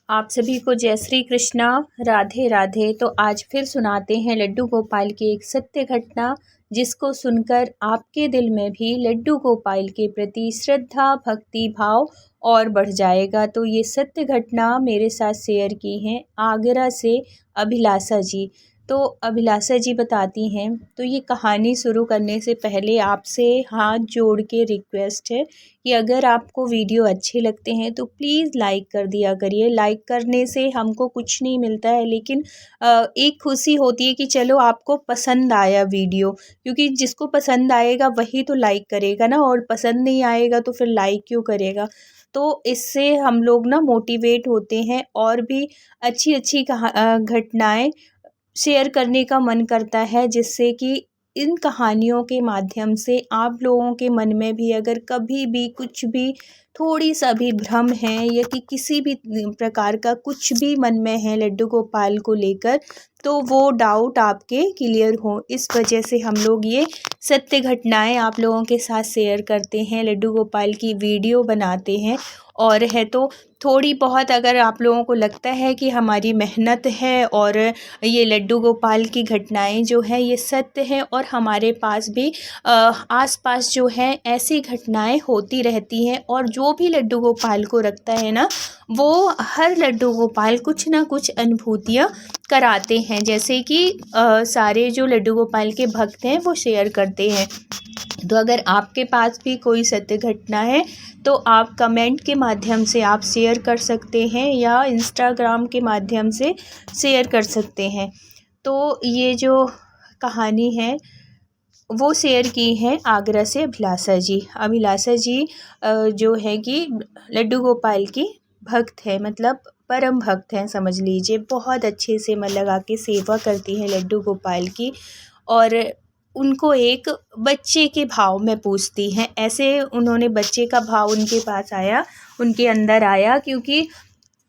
आप सभी को जय श्री कृष्णा, राधे राधे। तो आज फिर सुनाते हैं लड्डू गोपाल की एक सत्य घटना, जिसको सुनकर आपके दिल में भी लड्डू गोपाल के प्रति श्रद्धा भक्ति भाव और बढ़ जाएगा। तो ये सत्य घटना मेरे साथ शेयर की हैं आगरा से अभिलाषा जी। तो अभिलाषा जी बताती हैं। तो ये कहानी शुरू करने से पहले आपसे हाथ जोड़ के रिक्वेस्ट है कि अगर आपको वीडियो अच्छे लगते हैं तो प्लीज़ लाइक कर दिया करिए। लाइक करने से हमको कुछ नहीं मिलता है, लेकिन एक खुशी होती है कि चलो आपको पसंद आया वीडियो, क्योंकि जिसको पसंद आएगा वही तो लाइक करेगा ना, और पसंद नहीं आएगा तो फिर लाइक क्यों करेगा। तो इससे हम लोग ना मोटिवेट होते हैं और भी अच्छी अच्छी घटनाएं शेयर करने का मन करता है, जिससे कि इन कहानियों के माध्यम से आप लोगों के मन में भी अगर कभी भी कुछ भी थोड़ी सा भी भ्रम है या कि किसी भी प्रकार का कुछ भी मन में है लड्डू गोपाल को लेकर, तो वो डाउट आपके क्लियर हो। इस वजह से हम लोग ये सत्य घटनाएं आप लोगों के साथ शेयर करते हैं, लड्डू गोपाल की वीडियो बनाते हैं। और है तो थोड़ी बहुत अगर आप लोगों को लगता है कि हमारी मेहनत है और ये लड्डू गोपाल की घटनाएं जो है ये सत्य है, और हमारे पास भी आसपास जो है ऐसी घटनाएं होती रहती हैं, और जो भी लड्डू गोपाल को रखता है ना, वो हर लड्डू गोपाल कुछ ना कुछ अनुभूतियाँ कराते हैं, जैसे कि सारे जो लड्डू गोपाल के भक्त हैं वो शेयर करते हैं। तो अगर आपके पास भी कोई सत्य घटना है तो आप कमेंट के माध्यम से आप शेयर कर सकते हैं या इंस्टाग्राम के माध्यम से शेयर कर सकते हैं। तो ये जो कहानी है वो शेयर की है आगरा से अभिलाषा जी। अभिलाषा जी जो है कि लड्डू गोपाल की भक्त है, मतलब परम भक्त हैं समझ लीजिए। बहुत अच्छे से मन लगा के सेवा करती हैं लड्डू गोपाल की, और उनको एक बच्चे के भाव में पूछती हैं। ऐसे उन्होंने बच्चे का भाव उनके पास आया, उनके अंदर आया, क्योंकि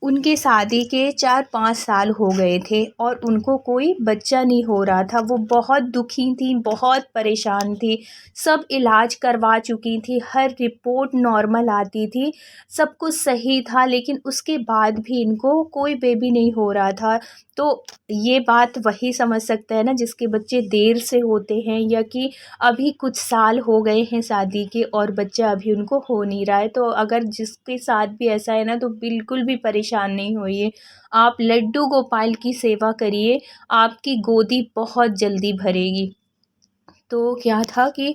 उनके शादी के 4-5 साल हो गए थे और उनको कोई बच्चा नहीं हो रहा था। वो बहुत दुखी थी, बहुत परेशान थी, सब इलाज करवा चुकी थी, हर रिपोर्ट नॉर्मल आती थी, सब कुछ सही था, लेकिन उसके बाद भी इनको कोई बेबी नहीं हो रहा था। तो ये बात वही समझ सकता है ना जिसके बच्चे देर से होते हैं, या कि अभी कुछ साल हो गए हैं शादी के और बच्चा अभी उनको हो नहीं रहा है। तो अगर जिसके साथ भी ऐसा है ना, तो बिल्कुल भी परेशान नहीं होइए, आप लड्डू गोपाल की सेवा करिए, आपकी गोदी बहुत जल्दी भरेगी। तो क्या था कि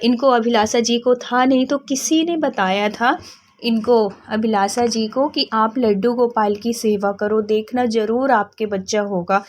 इनको अभिलाषा जी को था नहीं, तो किसी ने बताया था इनको अभिलाषा जी को कि आप लड्डू गोपाल की सेवा करो, देखना ज़रूर आपके बच्चा होगा।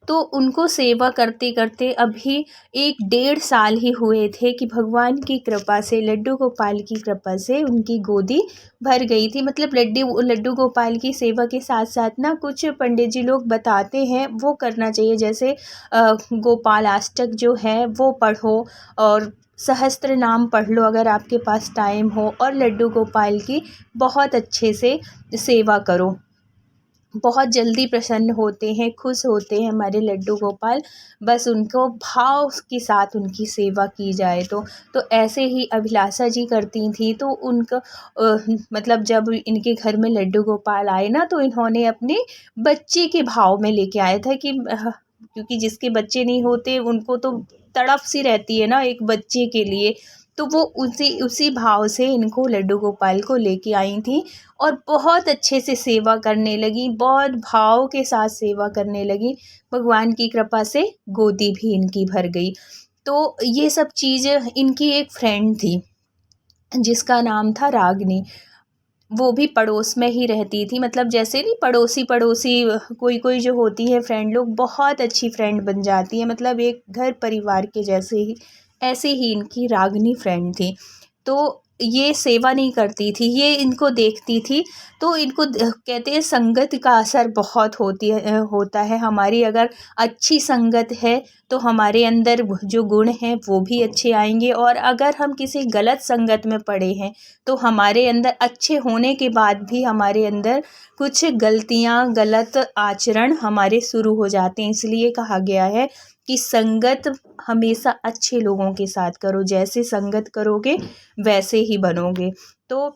तो उनको सेवा करते करते अभी 1-1.5 साल ही हुए थे कि भगवान की कृपा से, लड्डू गोपाल की कृपा से उनकी गोदी भर गई थी। मतलब लड्डू गोपाल की सेवा के साथ साथ ना कुछ पंडित जी लोग बताते हैं वो करना चाहिए, जैसे गोपाल अष्टक जो है वो पढ़ो, और सहस्त्र नाम पढ़ लो अगर आपके पास टाइम हो, और लड्डू गोपाल की बहुत अच्छे से सेवा करो। बहुत जल्दी प्रसन्न होते हैं, खुश होते हैं हमारे लड्डू गोपाल, बस उनको भाव के साथ उनकी सेवा की जाए तो ऐसे ही अभिलाषा जी करती थी। तो उनका मतलब जब इनके घर में लड्डू गोपाल आए ना, तो इन्होंने अपने बच्चे के भाव में लेके आया था कि क्योंकि जिसके बच्चे नहीं होते उनको तो तड़प सी रहती है ना एक बच्चे के लिए, तो वो उसी भाव से इनको लड्डू गोपाल को लेके आई थी, और बहुत अच्छे से सेवा करने लगी, बहुत भाव के साथ सेवा करने लगी। भगवान की कृपा से गोदी भी इनकी भर गई। तो ये सब चीज़ें, इनकी एक फ्रेंड थी जिसका नाम था रागनी, वो भी पड़ोस में ही रहती थी। मतलब जैसे नहीं पड़ोसी पड़ोसी कोई कोई जो होती है फ्रेंड लोग, बहुत अच्छी फ्रेंड बन जाती है, मतलब एक घर परिवार के जैसे ही, ऐसे ही इनकी रागनी फ्रेंड थी। तो ये सेवा नहीं करती थी, ये इनको देखती थी। तो इनको कहते हैं संगत का असर बहुत होता है हमारी। अगर अच्छी संगत है तो हमारे अंदर जो गुण हैं वो भी अच्छे आएंगे, और अगर हम किसी गलत संगत में पड़े हैं तो हमारे अंदर अच्छे होने के बाद भी हमारे अंदर कुछ गलतियाँ, गलत आचरण हमारे शुरू हो जाते हैं। इसलिए कहा गया है कि संगत हमेशा अच्छे लोगों के साथ करो, जैसे संगत करोगे वैसे ही बनोगे। तो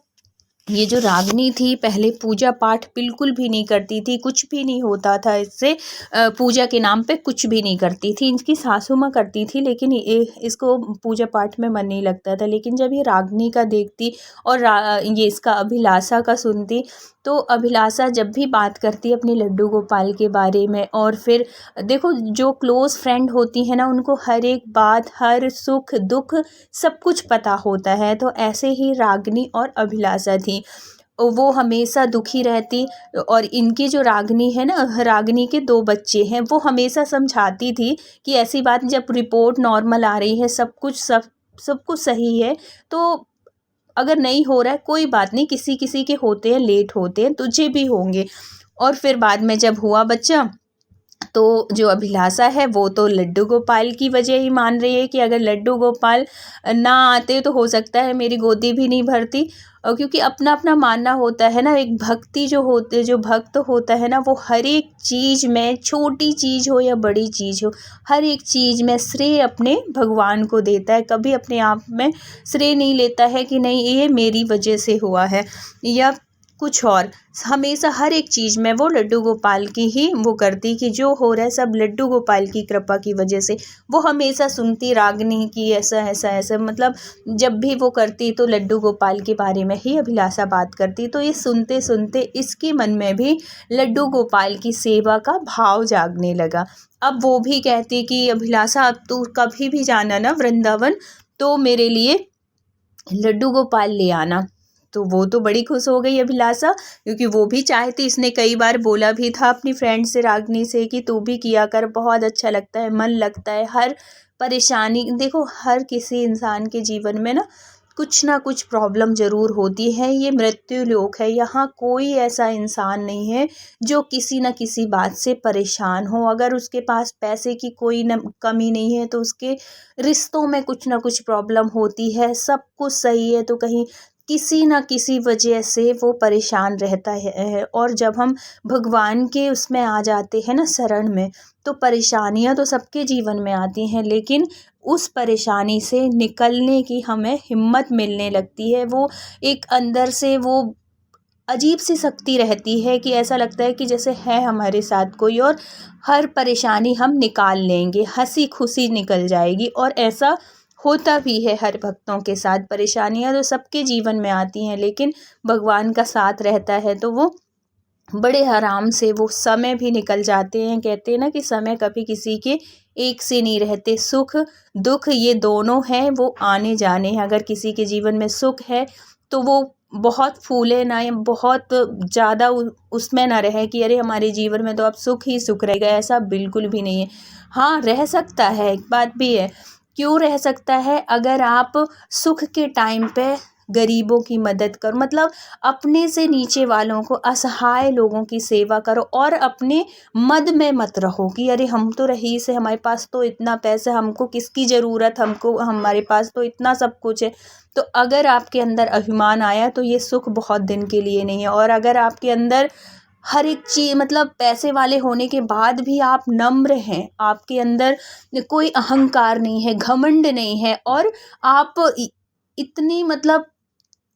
ये जो रागिनी थी पहले पूजा पाठ बिल्कुल भी नहीं करती थी, कुछ भी नहीं होता था इससे, पूजा के नाम पे कुछ भी नहीं करती थी। इनकी सासू माँ करती थी, लेकिन इसको पूजा पाठ में मन नहीं लगता था। लेकिन जब ये रागिनी का देखती और ये इसका अभिलाषा का सुनती, तो अभिलाषा जब भी बात करती अपने लड्डू गोपाल के बारे में, और फिर देखो जो क्लोज़ फ्रेंड होती है ना, उनको हर एक बात, हर सुख दुख सब कुछ पता होता है। तो ऐसे ही रागिनी और अभिलाषा थी, वो हमेशा दुखी रहती। और इनकी जो रागिनी है ना, रागिनी के 2 बच्चे हैं, वो हमेशा समझाती थी कि ऐसी बात, जब रिपोर्ट नॉर्मल आ रही है, सब कुछ सही है, तो अगर नहीं हो रहा है कोई बात नहीं, किसी किसी के होते हैं, लेट होते हैं, तुझे भी होंगे। और फिर बाद में जब हुआ बच्चा, तो जो अभिलाषा है वो तो लड्डू गोपाल की वजह ही मान रही है कि अगर लड्डू गोपाल ना आते तो हो सकता है मेरी गोदी भी नहीं भरती। और क्योंकि अपना अपना मानना होता है ना, एक भक्ति जो भक्त होता है ना, वो हर एक चीज़ में, छोटी चीज़ हो या बड़ी चीज़ हो, हर एक चीज़ में श्रेय अपने भगवान को देता है। कभी अपने आप में श्रेय नहीं लेता है कि नहीं ये मेरी वजह से हुआ है या कुछ और। हमेशा हर एक चीज़ में वो लड्डू गोपाल की ही वो करती कि जो हो रहा है सब लड्डू गोपाल की कृपा की वजह से। वो हमेशा सुनती रागिनी की ऐसा ऐसा ऐसा, मतलब जब भी वो करती तो लड्डू गोपाल के बारे में ही अभिलाषा बात करती। तो ये सुनते सुनते इसके मन में भी लड्डू गोपाल की सेवा का भाव जागने लगा। अब वो भी कहती कि अभिलाषा अब तू कभी भी जाना ना वृंदावन, तो मेरे लिए लड्डू गोपाल ले आना। तो वो तो बड़ी खुश हो गई अभिलाषा, क्योंकि वो भी चाहती, इसने कई बार बोला भी था अपनी फ्रेंड से, रागिनी से, कि तू भी किया कर, बहुत अच्छा लगता है, मन लगता है। हर परेशानी, देखो हर किसी इंसान के जीवन में ना कुछ प्रॉब्लम ज़रूर होती है। ये मृत्यु लोक है, यहाँ कोई ऐसा इंसान नहीं है जो किसी न किसी बात से परेशान हो। अगर उसके पास पैसे की कोई कमी नहीं है, तो उसके रिश्तों में कुछ ना कुछ प्रॉब्लम होती है। सब कुछ सही है तो कहीं किसी न किसी वजह से वो परेशान रहता है। और जब हम भगवान के उसमें आ जाते हैं ना, शरण में, तो परेशानियां तो सबके जीवन में आती हैं, लेकिन उस परेशानी से निकलने की हमें हिम्मत मिलने लगती है। वो एक अंदर से वो अजीब सी शक्ति रहती है कि ऐसा लगता है कि जैसे है हमारे साथ कोई, और हर परेशानी हम निकाल लेंगे, हंसी खुशी निकल जाएगी। और ऐसा होता भी है हर भक्तों के साथ। परेशानियां तो सबके जीवन में आती हैं, लेकिन भगवान का साथ रहता है तो वो बड़े आराम से वो समय भी निकल जाते हैं। कहते हैं ना कि समय कभी किसी के एक से नहीं रहते, सुख दुख ये दोनों हैं, वो आने जाने हैं। अगर किसी के जीवन में सुख है तो वो बहुत फूले ना, या बहुत ज़्यादा उसमें ना रहे कि अरे हमारे जीवन में तो अब सुख ही सुख रहेगा, ऐसा बिल्कुल भी नहीं है। हाँ, रह सकता है, एक बात भी है। क्यों रह सकता है? अगर आप सुख के टाइम पे गरीबों की मदद करो, मतलब अपने से नीचे वालों को, असहाय लोगों की सेवा करो, और अपने मद में मत रहो कि अरे हम तो रईस है, हमारे पास तो इतना पैसा, हमको किसकी ज़रूरत, हमको हमारे पास तो इतना सब कुछ है। तो अगर आपके अंदर अभिमान आया तो ये सुख बहुत दिन के लिए नहीं है। और अगर आपके अंदर हर एक चीज़, मतलब पैसे वाले होने के बाद भी आप नम्र हैं, आपके अंदर कोई अहंकार नहीं है, घमंड नहीं है, और आप इतनी मतलब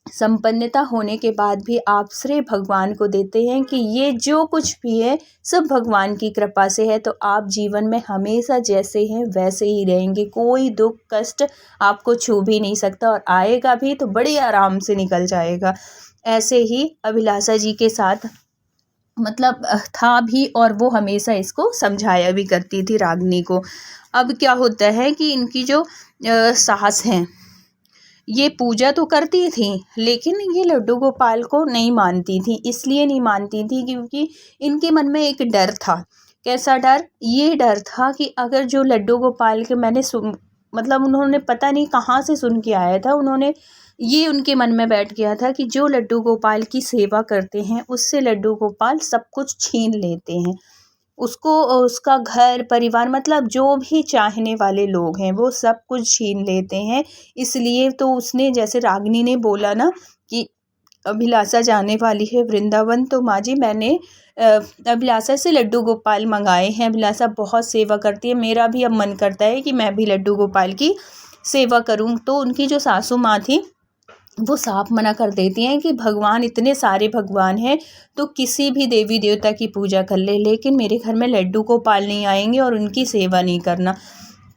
संपन्नता होने के बाद भी आप श्रेय भगवान को देते हैं कि ये जो कुछ भी है सब भगवान की कृपा से है, तो आप जीवन में हमेशा जैसे हैं वैसे ही रहेंगे। कोई दुख कष्ट आपको छू भी नहीं सकता, और आएगा भी तो बड़े आराम से निकल जाएगा। ऐसे ही अभिलाषा जी के साथ मतलब था भी, और वो हमेशा इसको समझाया भी करती थी रागिनी को। अब क्या होता है कि इनकी जो सास हैं, ये पूजा तो करती थी, लेकिन ये लड्डू गोपाल को नहीं मानती थी। इसलिए नहीं मानती थी क्योंकि इनके मन में एक डर था। कैसा डर? ये डर था कि अगर जो लड्डू गोपाल के मतलब उन्होंने पता नहीं कहाँ से सुन के आया था, उन्होंने ये उनके मन में बैठ गया था कि जो लड्डू गोपाल की सेवा करते हैं उससे लड्डू गोपाल सब कुछ छीन लेते हैं। उसको उसका घर परिवार, मतलब जो भी चाहने वाले लोग हैं वो सब कुछ छीन लेते हैं। इसलिए तो उसने, जैसे रागिनी ने बोला ना कि अभिलाषा जाने वाली है वृंदावन, तो माँ जी मैंने अभिलाषा से लड्डू गोपाल मंगाए हैं। अभिलाषा बहुत सेवा करती है, मेरा भी अब मन करता है कि मैं भी लड्डू गोपाल की सेवा करूं। तो उनकी जो सासू माँ थी वो साफ मना कर देती हैं कि भगवान, इतने सारे भगवान हैं तो किसी भी देवी देवता की पूजा कर ले, लेकिन मेरे घर में लड्डू गोपाल नहीं आएंगे और उनकी सेवा नहीं करना।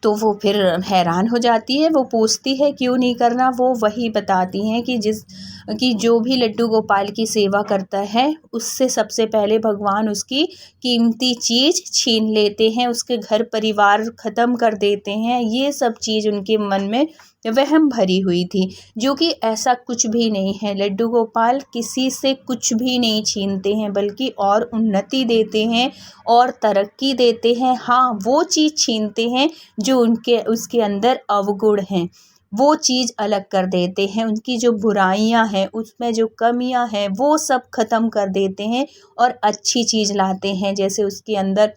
तो वो फिर हैरान हो जाती है, वो पूछती है क्यों नहीं करना। वो वही बताती हैं कि जो भी लड्डू गोपाल की सेवा करता है उससे सबसे पहले भगवान उसकी कीमती चीज़ छीन लेते हैं, उसके घर परिवार ख़त्म कर देते हैं। ये सब चीज़ उनके मन में वहम भरी हुई थी, जो कि ऐसा कुछ भी नहीं है। लड्डू गोपाल किसी से कुछ भी नहीं छीनते हैं, बल्कि और उन्नति देते हैं और तरक्की देते हैं। हाँ, वो चीज़ छीनते हैं जो उसके अंदर अवगुण हैं, वो चीज़ अलग कर देते हैं। उनकी जो बुराइयां हैं, उसमें जो कमियां हैं, वो सब ख़त्म कर देते हैं और अच्छी चीज़ लाते हैं। जैसे उसके अंदर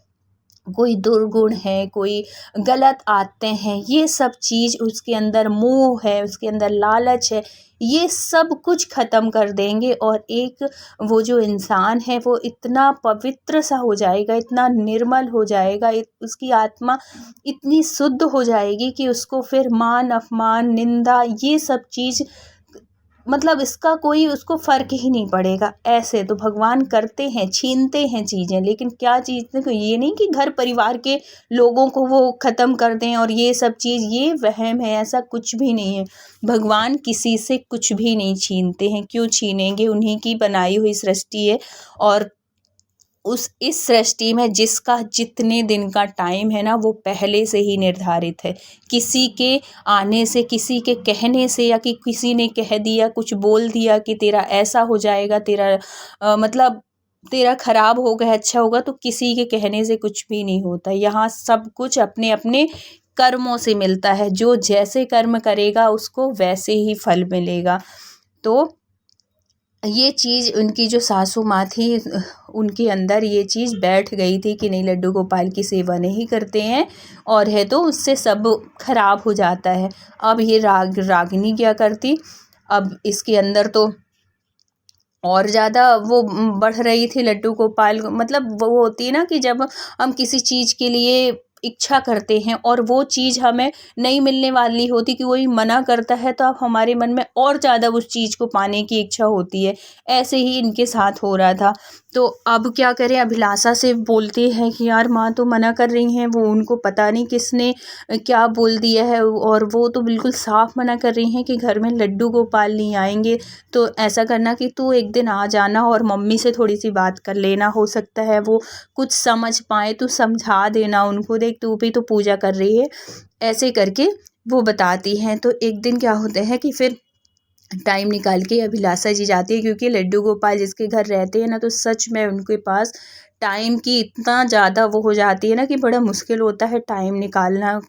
कोई दुर्गुण है, कोई गलत आदतें हैं, ये सब चीज़ उसके अंदर, मोह है, उसके अंदर लालच है, ये सब कुछ ख़त्म कर देंगे। और एक वो जो इंसान है वो इतना पवित्र सा हो जाएगा, इतना निर्मल हो जाएगा, उसकी आत्मा इतनी शुद्ध हो जाएगी कि उसको फिर मान अपमान निंदा ये सब चीज़, मतलब इसका कोई उसको फ़र्क ही नहीं पड़ेगा। ऐसे तो भगवान करते हैं, छीनते हैं चीज़ें, लेकिन क्या चीज़ देखो, ये नहीं कि घर परिवार के लोगों को वो ख़त्म कर दें और ये सब चीज़, ये वहम है, ऐसा कुछ भी नहीं है। भगवान किसी से कुछ भी नहीं छीनते हैं, क्यों छीनेंगे? उन्हीं की बनाई हुई सृष्टि है और इस सृष्टि में जिसका जितने दिन का टाइम है ना, वो पहले से ही निर्धारित है। किसी के आने से, किसी के कहने से, या कि किसी ने कह दिया, कुछ बोल दिया कि तेरा ऐसा हो जाएगा, तेरा मतलब तेरा खराब होगा, अच्छा होगा, तो किसी के कहने से कुछ भी नहीं होता। यहाँ सब कुछ अपने अपने कर्मों से मिलता है। जो जैसे कर्म करेगा उसको वैसे ही फल मिलेगा। तो ये चीज़ उनकी जो सासू माँ थी, उनके अंदर ये चीज़ बैठ गई थी कि नहीं, लड्डू गोपाल की सेवा नहीं करते हैं और है तो उससे सब खराब हो जाता है। अब ये रागिनी क्या करती, अब इसके अंदर तो और ज़्यादा वो बढ़ रही थी लड्डू गोपाल, मतलब वो होती है ना कि जब हम किसी चीज़ के लिए इच्छा करते हैं और वो चीज़ हमें नहीं मिलने वाली होती, कि कोई मना करता है, तो अब हमारे मन में और ज़्यादा उस चीज़ को पाने की इच्छा होती है। ऐसे ही इनके साथ हो रहा था। तो अब क्या करें, अभिलाषा से बोलते हैं कि यार माँ तो मना कर रही हैं, वो उनको पता नहीं किसने क्या बोल दिया है, और वो तो बिल्कुल साफ मना कर रही हैं कि घर में लड्डू गोपाल नहीं आएंगे। तो ऐसा करना कि तू एक दिन आ जाना और मम्मी से थोड़ी सी बात कर लेना, हो सकता है वो कुछ समझ पाए, तो समझा देना उनको, देख तू भी तो पूजा कर रही है। ऐसे करके वो बताती हैं। तो एक दिन क्या होता है कि फिर टाइम निकाल के अभिलाषा जी जाती है, क्योंकि लड्डू गोपाल जिसके घर रहते हैं ना, तो सच में उनके पास टाइम की इतना ज़्यादा वो हो जाती है ना कि बड़ा मुश्किल होता है टाइम निकालना।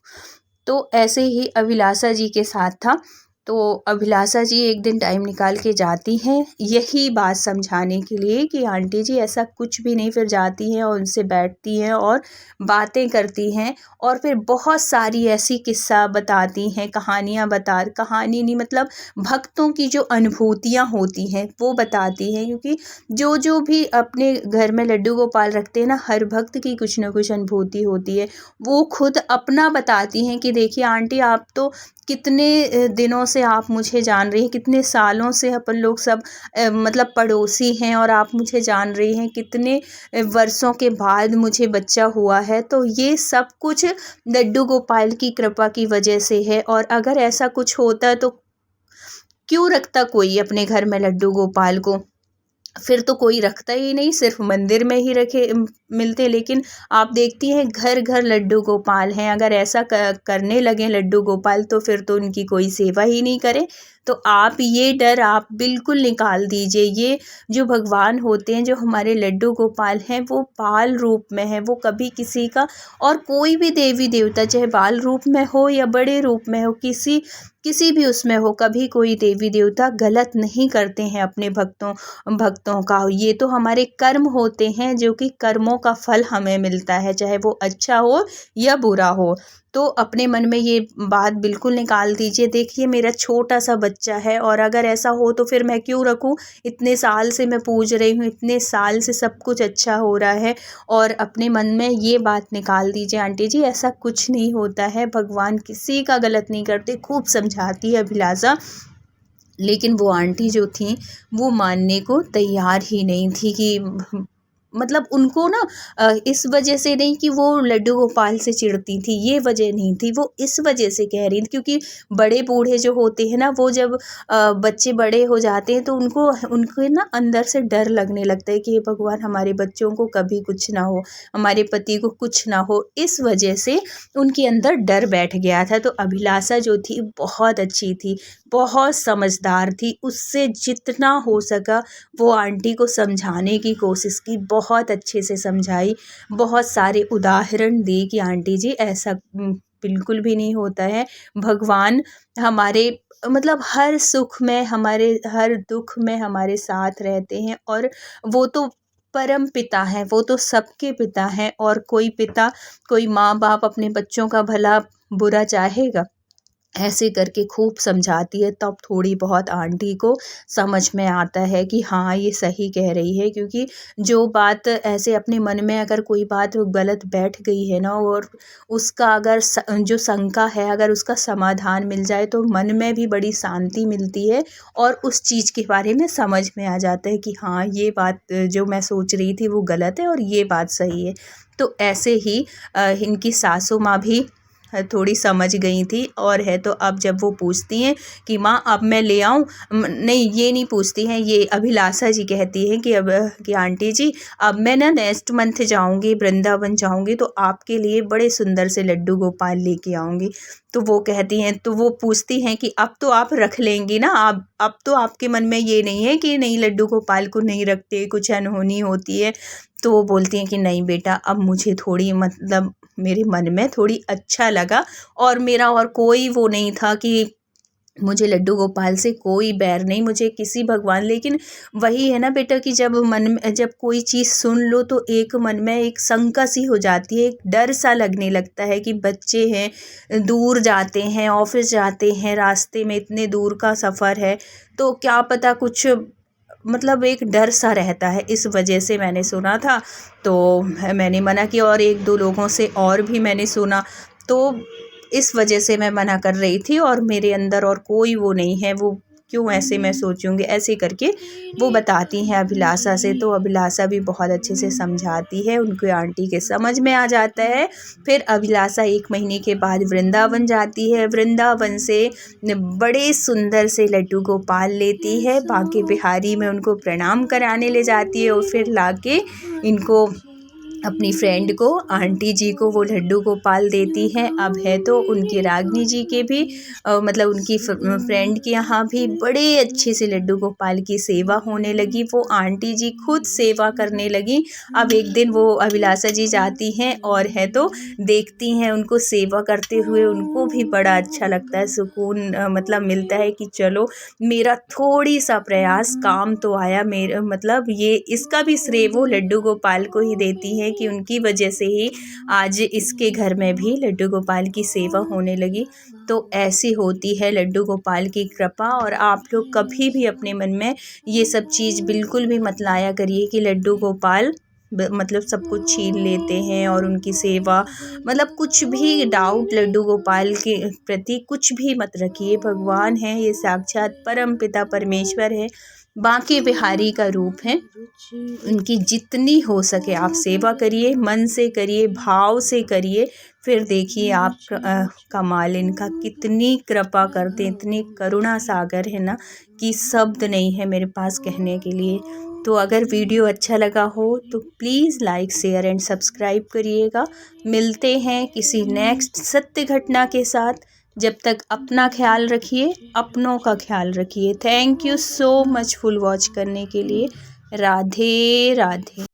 तो ऐसे ही अभिलाषा जी के साथ था। तो अभिलाषा जी एक दिन टाइम निकाल के जाती हैं, यही बात समझाने के लिए कि आंटी जी ऐसा कुछ भी नहीं। फिर जाती हैं और उनसे बैठती हैं और बातें करती हैं, और फिर बहुत सारी ऐसी किस्सा बताती हैं, कहानी नहीं, मतलब भक्तों की जो अनुभूतियाँ होती हैं वो बताती हैं। क्योंकि जो भी अपने घर में लड्डू गोपाल रखते हैं ना, हर भक्त की कुछ ना कुछ अनुभूति होती है। वो खुद अपना बताती हैं कि देखिए आंटी, आप तो कितने दिनों से आप मुझे जान रही हैं, कितने सालों से अपन लोग सब मतलब पड़ोसी हैं, और आप मुझे जान रही हैं, कितने वर्षों के बाद मुझे बच्चा हुआ है। तो ये सब कुछ लड्डू गोपाल की कृपा की वजह से है। और अगर ऐसा कुछ होता तो क्यों रखता कोई अपने घर में लड्डू गोपाल को? फिर तो कोई रखता ही नहीं, सिर्फ मंदिर में ही रखे मिलते। लेकिन आप देखती हैं घर घर लड्डू गोपाल हैं। अगर ऐसा करने लगे लड्डू गोपाल, तो फिर तो उनकी कोई सेवा ही नहीं करे। तो आप ये डर आप बिल्कुल निकाल दीजिए। ये जो भगवान होते हैं, जो हमारे लड्डू गोपाल हैं, वो बाल रूप में है, वो कभी किसी का, और कोई भी देवी देवता चाहे बाल रूप में हो या बड़े रूप में हो, किसी भी उसमें हो, कभी कोई देवी देवता गलत नहीं करते हैं अपने भक्तों का। ये तो हमारे कर्म होते हैं, जो कि कर्मों का फल हमें मिलता है, चाहे वो अच्छा हो या बुरा हो। तो अपने मन में ये बात बिल्कुल निकाल दीजिए। देखिए मेरा छोटा सा बच्चा है, और अगर ऐसा हो तो फिर मैं क्यों रखूं? इतने साल से मैं पूज रही हूँ, इतने साल से सब कुछ अच्छा हो रहा है। और अपने मन में ये बात निकाल दीजिए आंटी जी, ऐसा कुछ नहीं होता है, भगवान किसी का गलत नहीं करते। खूब समझाती है अभिलाषा। लेकिन वो आंटी जो थी वो मानने को तैयार ही नहीं थी कि मतलब उनको ना इस वजह से नहीं कि वो लड्डू गोपाल से चिढ़ती थी, ये वजह नहीं थी, वो इस वजह से कह रही थी क्योंकि बड़े बूढ़े जो होते हैं ना, वो जब बच्चे बड़े हो जाते हैं तो उनको ना अंदर से डर लगने लगता है कि हे भगवान हमारे बच्चों को कभी कुछ ना हो, हमारे पति को कुछ ना हो, इस वजह से उनके अंदर डर बैठ गया था। तो अभिलाषा जो थी बहुत अच्छी थी, बहुत समझदार थी, उससे जितना हो सका वो आंटी को समझाने की कोशिश की, बहुत अच्छे से समझाई, बहुत सारे उदाहरण दी कि आंटी जी ऐसा बिल्कुल भी नहीं होता है। भगवान हमारे मतलब हर सुख में, हमारे हर दुख में हमारे साथ रहते हैं, और वो तो परम पिता हैं, वो तो सबके पिता हैं, और कोई माँ बाप अपने बच्चों का भला बुरा चाहेगा? ऐसे करके खूब समझाती है, तब थोड़ी बहुत आंटी को समझ में आता है कि हाँ ये सही कह रही है, क्योंकि जो बात ऐसे अपने मन में अगर कोई बात गलत बैठ गई है ना, और उसका अगर जो शंका है अगर उसका समाधान मिल जाए तो मन में भी बड़ी शांति मिलती है, और उस चीज़ के बारे में समझ में आ जाता है कि हाँ ये बात जो मैं सोच रही थी वो गलत है और ये बात सही है। तो ऐसे ही इनकी सासू माँ भी थोड़ी समझ गई थी, और है तो अब जब वो पूछती हैं कि माँ अब मैं ले आऊँ, नहीं ये नहीं पूछती हैं, ये अभिलाषा जी कहती हैं कि अब कि आंटी जी अब मैं ना नेक्स्ट मंथ जाऊँगी, वृंदावन जाऊँगी, तो आपके लिए बड़े सुंदर से लड्डू गोपाल लेके आऊँगी। तो वो कहती हैं, तो वो पूछती हैं कि अब तो आप रख लेंगी ना, अब तो आपके मन में ये नहीं है कि नहीं लड्डू गोपाल को नहीं रखते, कुछ अनहोनी होती है? तो वो बोलती हैं कि नहीं बेटा, अब मुझे थोड़ी मतलब मेरे मन में थोड़ी अच्छा लगा, और मेरा और कोई वो नहीं था कि मुझे लड्डू गोपाल से कोई बैर नहीं, मुझे किसी भगवान, लेकिन वही है ना बेटा कि जब मन में जब कोई चीज़ सुन लो तो एक मन में एक शंका सी हो जाती है, एक डर सा लगने लगता है कि बच्चे हैं, दूर जाते हैं, ऑफिस जाते हैं, रास्ते में इतने दूर का सफ़र है, तो क्या पता कुछ मतलब एक डर सा रहता है। इस वजह से मैंने सुना था, तो मैंने मना किया, और एक दो लोगों से और भी मैंने सुना, तो इस वजह से मैं मना कर रही थी, और मेरे अंदर और कोई वो नहीं है, वो क्यों ऐसे मैं सोचूंगी, ऐसे करके वो बताती हैं अभिलाषा से। तो अभिलाषा भी बहुत अच्छे से समझाती है, उनकी आंटी के समझ में आ जाता है। फिर अभिलाषा 1 महीने के बाद वृंदावन जाती है, वृंदावन से बड़े सुंदर से लड्डू गोपाल लेती है, बांके बिहारी में उनको प्रणाम कराने ले जाती है, और फिर लाके इनको अपनी फ्रेंड को, आंटी जी को वो लड्डू गोपाल देती हैं। अब है तो उनकी रागनी जी के भी मतलब उनकी फ्रेंड के यहाँ भी बड़े अच्छे से लड्डू गोपाल की सेवा होने लगी, वो आंटी जी खुद सेवा करने लगी। अब एक दिन वो अभिलाषा जी जाती हैं, और है तो देखती हैं उनको सेवा करते हुए, उनको भी बड़ा अच्छा लगता है, सुकून मतलब मिलता है कि चलो मेरा थोड़ी सा प्रयास काम तो आया, मेरा मतलब ये इसका भी श्रेय वो लड्डू गोपाल को ही देती हैं कि उनकी वजह से ही आज इसके घर में भी लड्डू गोपाल की सेवा होने लगी। तो ऐसी होती है लड्डू गोपाल की कृपा। और आप लोग कभी भी अपने मन में ये सब चीज़ बिल्कुल भी मत लाया करिए कि लड्डू गोपाल मतलब सब कुछ छीन लेते हैं और उनकी सेवा, मतलब कुछ भी डाउट लड्डू गोपाल के प्रति कुछ भी मत रखिए। भगवान है, ये साक्षात परम पिता परमेश्वर है, बांके बिहारी का रूप है। उनकी जितनी हो सके आप सेवा करिए, मन से करिए, भाव से करिए, फिर देखिए आप कमाल इनका, कितनी कृपा करते, इतने करुणा सागर है ना कि शब्द नहीं है मेरे पास कहने के लिए। तो अगर वीडियो अच्छा लगा हो तो please like, share and subscribe करिएगा। मिलते हैं किसी नेक्स्ट सत्य घटना के साथ। जब तक अपना ख्याल रखिए, अपनों का ख्याल रखिए। Thank you so much full watch करने के लिए। राधे राधे।